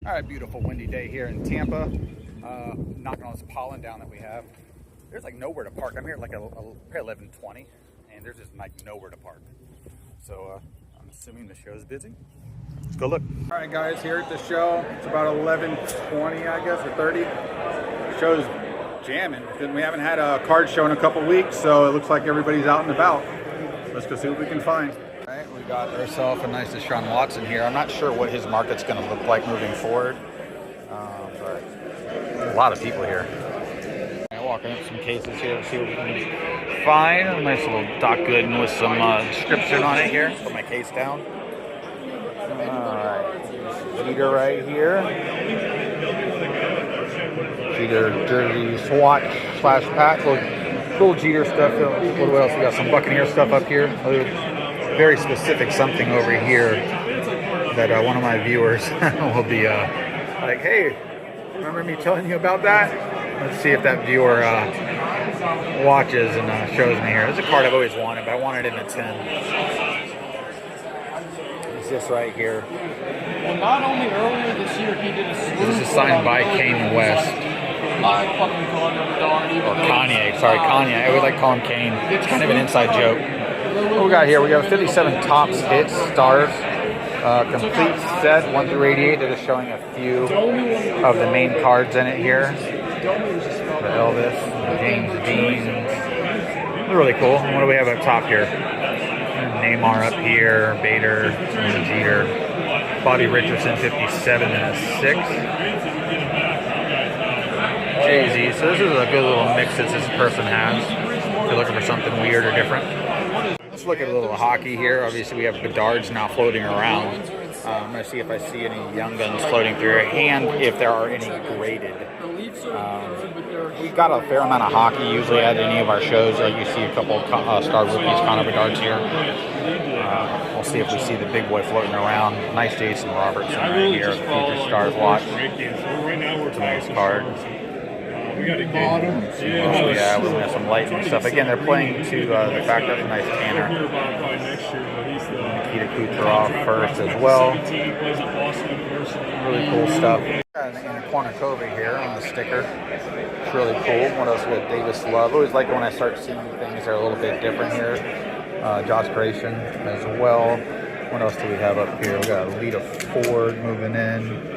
All right, beautiful windy day here in Tampa. Knocking all this pollen down that we have. There's like nowhere to park. I'm here at like 11:20, and there's just like nowhere to park. So I'm assuming the show is busy. Let's go look. All right, guys, here at the show. It's about 11:20, I guess, or 30. The show's jamming. We haven't had a card show in a couple weeks, so it looks like everybody's out and about. Let's go see what we can find. All right, we got ourselves a nice Deshaun Watson here. I'm not sure what his market's going to look like moving forward, but a lot of people here. I'm walking up some cases here to see what we can find. A nice little Doc Gooden with some description on it here. Put my case down. All right, Jeter right here. Jeter jersey swatch slash pack. Little Jeter stuff. What else? We got some Buccaneer stuff up here. Very specific something over here that one of my viewers will be like, hey, remember me telling you about that? Let's see if that viewer watches and shows me here. This is a card I've always wanted, but I wanted it in a 10. It's this right here. Well, not only earlier this year, he did a slew. This is signed by Kanye West. I fucking call him Or Kanye, sorry, Kanye. I would like to call him Kane. It's kind of an inside joke. What we got here? We have 57 Topps Hits Stars. Complete set, 1 through 88. They're just showing a few of the main cards in it here. The Elvis, the James Dean. They're really cool. What do we have up top here? Neymar up here, Bader, and Jeter. Bobby Richardson, 57 and a 6. Jay-Z. So this is a good little mix that this person has. If you're looking for something weird or different. Let's look at a little hockey here. Obviously, we have Bedard's now floating around. I'm going to see if I see any Young Guns floating through, and if there are any graded. We got a fair amount of hockey usually at any of our shows. You see a couple star rookies, Connor Bedard's here. We'll see if we see the big boy floating around. Nice Jason Robertson right here. The Future Stars watch. It's a nice card. Yeah, we have some lightning stuff. Again, they're playing to the fact that a nice Tanner. Nikita Kucherov first as well. Really cool stuff. And a cornucopia here on the sticker. It's really cool. What else we got? Davis Love. I always like when I start seeing things that are a little bit different here. Josh Grayson as well. What else do we have up here? We got Lita Ford moving in.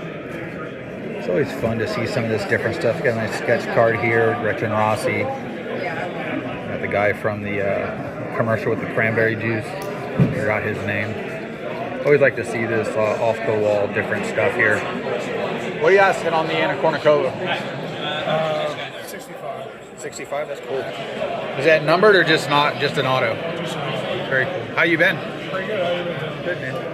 It's always fun to see some of this different stuff. Got a nice sketch card here, Gretchen Rossi. Got the guy from the commercial with the cranberry juice. I forgot his name. Always like to see this off-the-wall different stuff here. What are you asking on the Anacornicova? 65. 65, that's cool. Is that numbered or just not just an auto? Very cool. How you been? Pretty good. How you been? Good, man.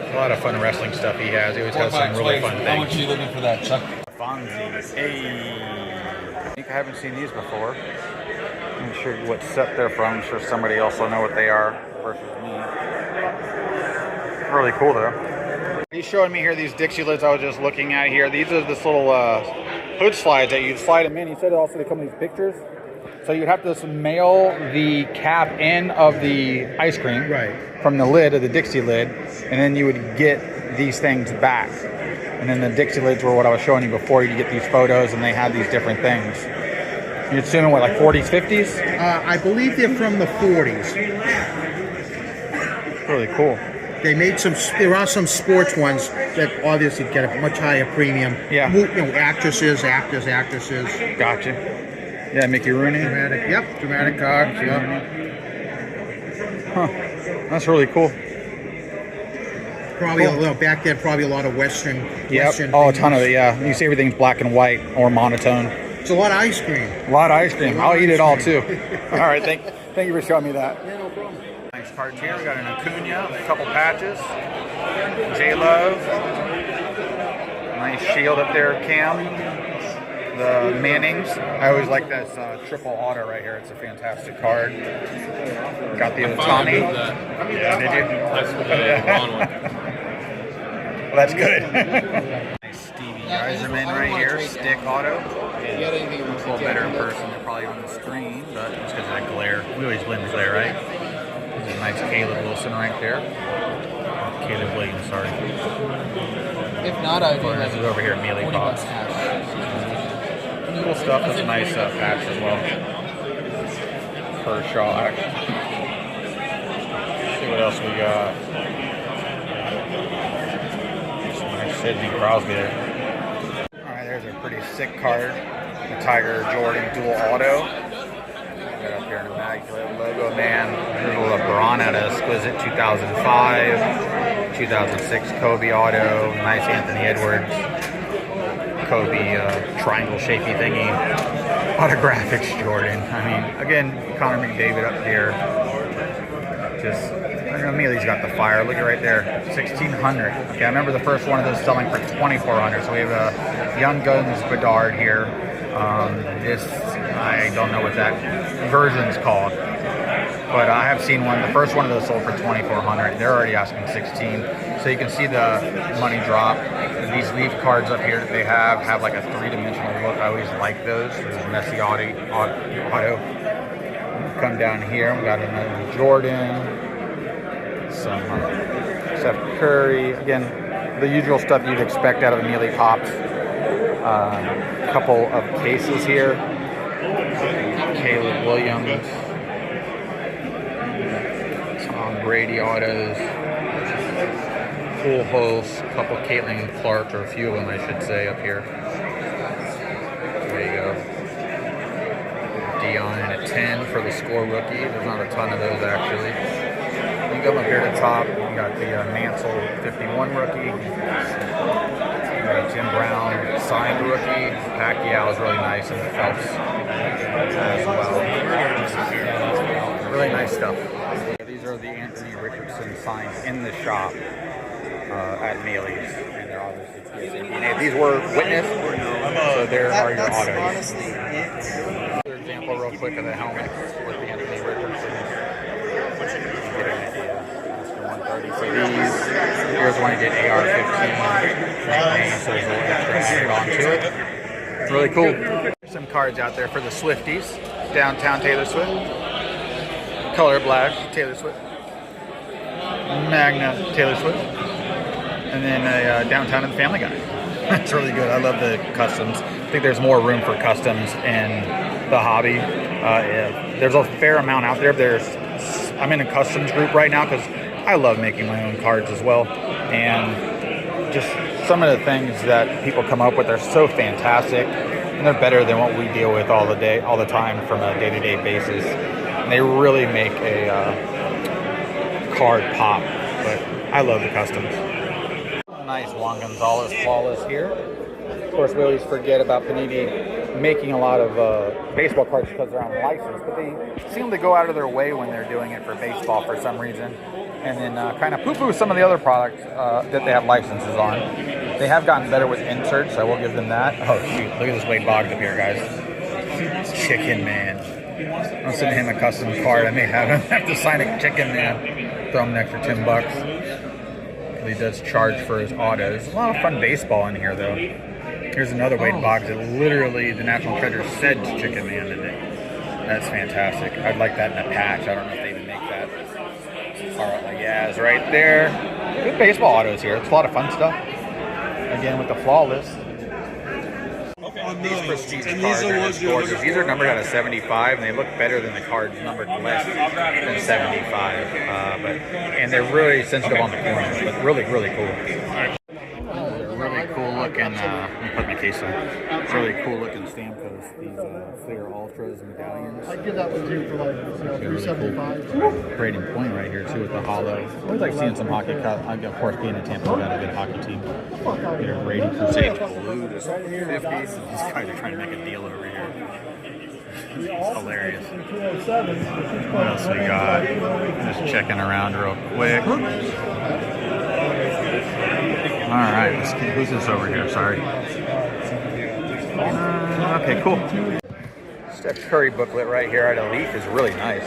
A lot of fun wrestling stuff he has. He always has some really fun things. How much are you looking for that, Chuck? Fonzie. Hey. I think I haven't seen these before. I'm not sure what set they're from. I'm sure somebody else will know what they are versus me. Really cool though. He's showing me here these Dixie lids I was just looking at here. These are this little hood slides that you slide them in. He said also they come in these pictures. So you'd have to mail the cap in of the ice cream from the lid of the Dixie lid, and then you would get these things back. And then the Dixie lids were what I was showing you before. You get these photos, and they had these different things. You're assuming what, like 40s, 50s? I believe they're from the 40s. Really cool. They made there are some sports ones that obviously get a much higher premium. Yeah. You know, actresses. Gotcha. Yeah, Mickey Rooney. Dramatic cards. Huh. That's really cool. Probably a little back then. Probably a lot of Western. Oh, a ton of it. Yeah. You see everything's black and white or monotone. It's a lot of ice cream. A lot of ice cream. I'll eat it all too. All right. Thank you for showing me that. Yeah, no problem. Nice cards here. We got an Acuna, a couple patches. J Love. Nice shield up there, Cam. The Mannings. I always like this triple auto right here. It's a fantastic card. Got the Otani. Did you? Well, that's good. Nice Stevie Eiserman right here. Stick auto. It's a little better in person than probably on the screen, but it's because of that glare. We always blend the glare, right? There's a nice Caleb Wilson right there. Caleb Williams, sorry. If not, I'd do This like is over here at Mealy 40 Pops. bucks cash. Cool stuff. That's a nice patch as well. Per shot. See what else we got. Some nice Sidney Crosby there. Alright, there's a pretty sick card. The Tiger Jordan dual auto. Got up here an immaculate logo, man. Here's a LeBron at a exquisite 2005, 2006 Kobe auto. Nice Anthony Edwards. Kobe triangle shapey thingy. Autographics Jordan. I mean, again, Connor McDavid up here. Just, I know Mealy's got the fire. Look at right there, 1,600. Okay, I remember the first one of those selling for 2,400. So we have a Young Guns Bedard here. This, I don't know what that version's called, but I have seen one. The first one of those sold for 2,400. They're already asking 16. So you can see the money drop. These leaf cards up here that they have like a three-dimensional look. I always like those. There's a messy auto. Come down here, we got another Jordan, some Steph Curry. Again, the usual stuff you'd expect out of the Mealy Pops. A couple of cases here. Caleb Williams, Tom Brady autos, full host, a couple Caitlin Clark, or a few of them I should say up here. There you go. Dion and a 10 for the score rookie. There's not a ton of those actually. You come up here to the top, you got the Mansell 51 rookie. Tim Brown signed rookie. Pacquiao is really nice, and the Phelps as well. Really nice stuff. These are the Anthony Richardson signs in the shop at Mealy's, and they're obviously PSA. These were witnessed, so there are your autos. Honestly, Another example, real quick, of the helmets with the Anthony Richardson. So these, here's one he did AR-15 nickname, so there's a little extra added onto it. Really cool. There's some cards out there for the Swifties. Downtown Taylor Swift. Color Black, Taylor Swift. Magna, Taylor Swift. And then Downtown and the Family Guy. That's really good. I love the customs. I think there's more room for customs in the hobby. Yeah. There's a fair amount out there. I'm in a customs group right now because I love making my own cards as well, and just some of the things that people come up with are so fantastic, and they're better than what we deal with all the time from a day-to-day basis. And they really make a card pop. But I love the customs. Nice Juan Gonzalez flawless here. Of course, we always forget about Panini making a lot of baseball cards because they're on license, but they seem to go out of their way when they're doing it for baseball for some reason, and then kind of poo-poo some of the other products that they have licenses on. They have gotten better with inserts, so I will give them that. Oh shoot, look at this Wade Boggs up here, guys. Chicken Man. I'll send him a custom card. I may have to sign a Chicken Man. Throw him an extra $10. He does charge for his autos. A lot of fun baseball in here, though. Here's another Wade Boggs that literally the National Treasure said to Chicken Man today. That's fantastic. I'd like that in a patch. I don't know if they even make that. Yeah, it's right there. Good baseball autos here. It's a lot of fun stuff. Again, with the flawless. These prestige cards are just gorgeous. These are numbered out of 75, and they look better than the cards numbered less than 75. And they're really sensitive on the corners, but really, really cool. Really cool looking, let me put my case on. Really cool looking Stamkos, these Flair Ultras medallions. I'd give that one too for like $375. Cool. Braden Point right here too with the hollow. I always like seeing some hockey cup. Of course, being in Tampa, we've got a good hockey team. Peter Brady Crusade Blue to 50s. These guys are trying to make a deal over here. It's hilarious. What else we got? Just checking around real quick. Alright, who's this over here? Sorry. Okay, cool. Steph Curry booklet right here at a leaf is really nice.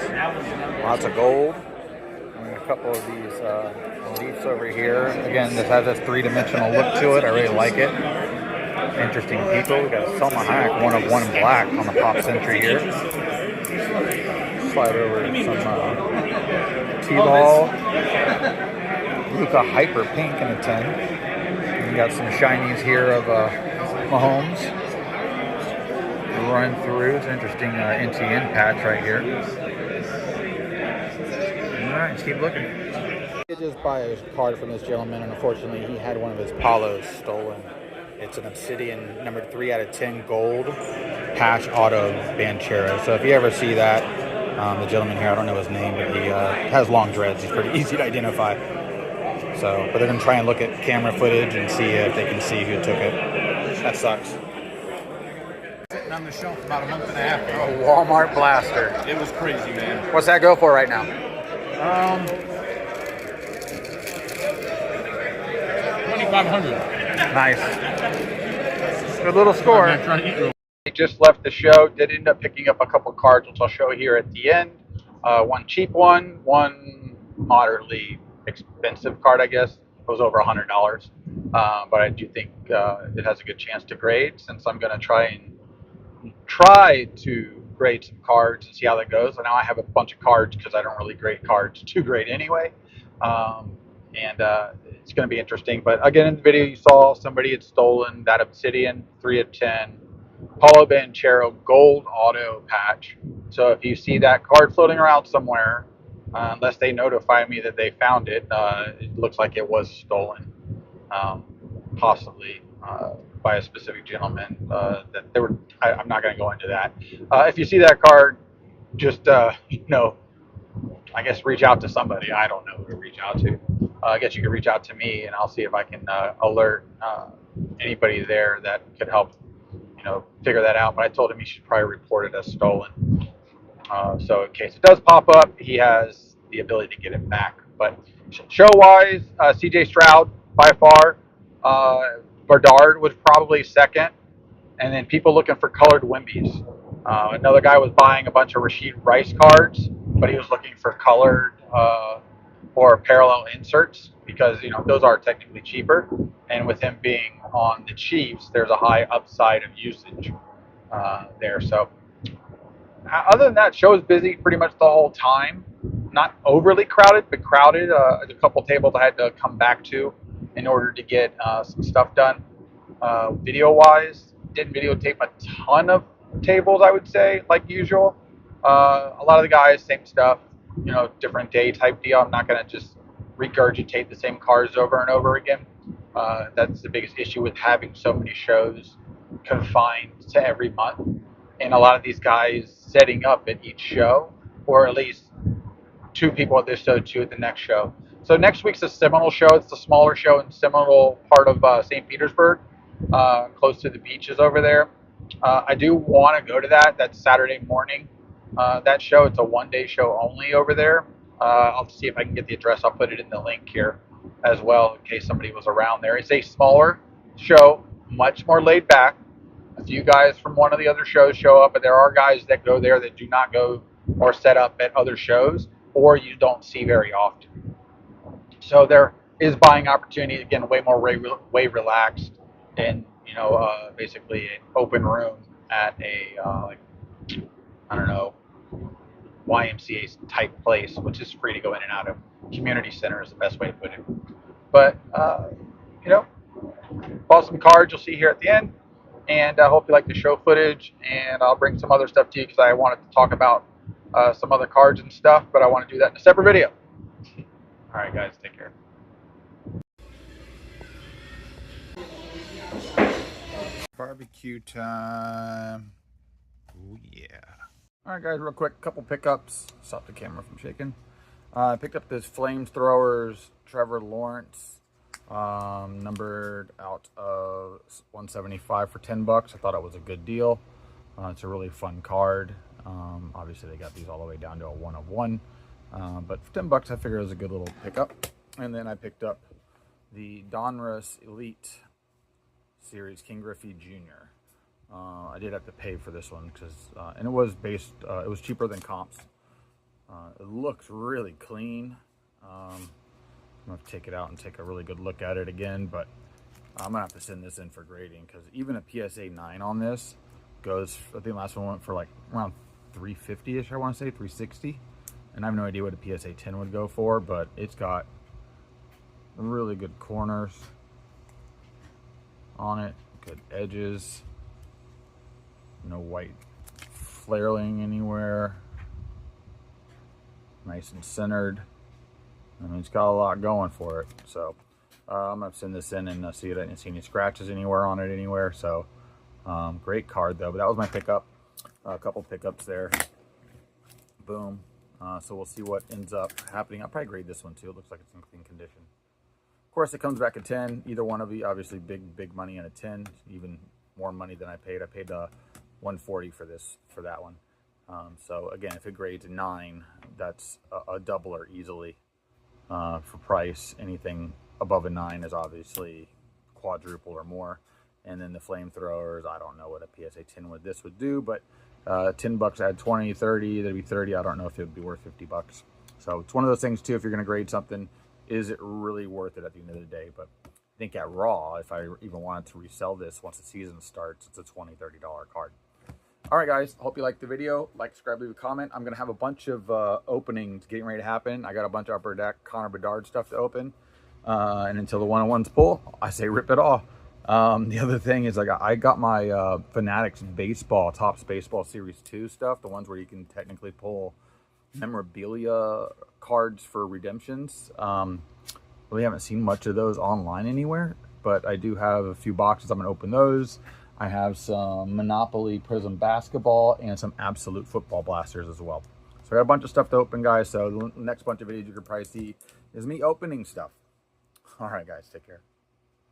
Lots of gold. And a couple of these leafs over here. Again, this has a three-dimensional look to it. I really like it. Interesting people. We got Selma Hayek, one of one in black on the Pop Century here. Slide over to some T-ball. Luka Hyper Pink in a 10. We got some shinies here of Mahomes run through. It's an interesting NTN patch right here. All right, let's keep looking. I did just buy a card from this gentleman, and unfortunately he had one of his Palos stolen. It's an Obsidian number 3 out of 10 gold patch auto Banchero. So if you ever see that, the gentleman here, I don't know his name, but he has long dreads. He's pretty easy to identify. So, but they're gonna try and look at camera footage and see if they can see who took it. That sucks. Sitting on the shelf about a month and a half ago. A Walmart blaster. It was crazy, man. What's that go for right now? 2,500. Nice. Good little score. I'm trying to eat real. I just left the show. Did end up picking up a couple cards, which I'll show here at the end. One cheap one moderately expensive card, I guess. It was over $100. But I do think it has a good chance to grade, since I'm going to try to grade some cards and see how that goes. And now I have a bunch of cards because I don't really grade cards to grade anyway. It's going to be interesting. But again, in the video you saw somebody had stolen that Obsidian 3 of 10 Paulo Banchero gold auto patch. So if you see that card floating around somewhere, unless they notify me that they found it, it looks like it was stolen, possibly by a specific gentleman. That they were. I'm not going to go into that. If you see that card, just I guess reach out to somebody. I don't know who to reach out to. I guess you can reach out to me, and I'll see if I can alert anybody there that could help, figure that out. But I told him he should probably report it as stolen. So in case it does pop up, he has the ability to get it back. But show-wise, CJ Stroud by far. Bardard was probably second. And then people looking for colored Wimbies. Another guy was buying a bunch of Rashid Rice cards, but he was looking for colored or parallel inserts, because those are technically cheaper. And with him being on the Chiefs, there's a high upside of usage there. So other than that, show is busy pretty much the whole time. Not overly crowded, but crowded. There's a couple tables I had to come back to in order to get some stuff done. Video-wise, didn't videotape a ton of tables, I would say, like usual. A lot of the guys, same stuff, different day type deal. I'm not going to just regurgitate the same cards over and over again. That's the biggest issue with having so many shows confined to every month. And a lot of these guys setting up at each show, or at least 2 people at this show, 2 at the next show. So next week's a Seminole show. It's the smaller show in Seminole, part of St. Petersburg, close to the beaches over there. I do want to go to that. That's Saturday morning. That show, it's a 1-day show only over there. I'll see if I can get the address. I'll put it in the link here as well, in case somebody was around there. It's a smaller show, much more laid back. A few guys from one of the other shows show up, but there are guys that go there that do not go or set up at other shows, or you don't see very often. So there is buying opportunity, again, way more way relaxed, and basically an open room at a I don't know, YMCA type place, which is free to go in and out of. Community center is the best way to put it. But bought some cards you'll see here at the end, and I hope you like the show footage, and I'll bring some other stuff to you because I wanted to talk about some other cards and stuff, but I want to do that in a separate video. All right, guys, take care. Barbecue time. Oh yeah. All right, guys, real quick, couple pickups. Stop the camera from shaking. I picked up this Flamethrowers Trevor Lawrence, numbered out of 175 for $10. I thought it was a good deal. It's a really fun card. Obviously, they got these all the way down to a 1 of 1. But for $10, I figured it was a good little pickup. And then I picked up the Donruss Elite Series King Griffey Jr. I did have to pay for this one because, and it was it was cheaper than comps. It looks really clean. I'm gonna take it out and take a really good look at it again, but I'm gonna have to send this in for grading because even a PSA 9 on this goes, I think the last one went for like around 350-ish, I want to say 360, and I have no idea what a PSA 10 would go for, but it's got really good corners. on it. Good edges. No white flaring anywhere. Nice and centered. I mean, it's got a lot going for it. So I'm gonna send this in and see it. I didn't see any scratches anywhere on it anywhere. So great card though. But that was my pickup. A couple pickups there. Boom. So we'll see what ends up happening. I'll probably grade this one too. It looks like it's in clean condition. Of course, it comes back a 10. Either one of you, obviously, big money and a 10. Even more money than I paid. I paid 140 for that one. So again, if it grades a 9, that's a doubler easily for price. Anything above a 9 is obviously quadruple or more. And then the flamethrowers, I don't know what a PSA 10 with this would do, but $10 add 20, 30, that'd be 30. I don't know if it would be worth $50. So it's one of those things too, if you're gonna grade something, is it really worth it at the end of the day? But I think at Raw, if I even wanted to resell this once the season starts, it's a $20, $30 card. All right, guys, hope you liked the video. Like, subscribe, leave a comment. I'm gonna have a bunch of openings getting ready to happen. I got a bunch of Upper Deck Connor Bedard stuff to open. And until the one-on-ones pull, I say rip it all. The other thing is, like, I got my Fanatics baseball, Topps Baseball Series 2 stuff, the ones where you can technically pull memorabilia cards for redemptions. Really haven't seen much of those online anywhere, but I do have a few boxes. I'm gonna open those. I have some Monopoly Prism basketball and some Absolute Football blasters as well. So I got a bunch of stuff to open, guys. So the next bunch of videos you could probably see is me opening stuff. All right, guys, take care.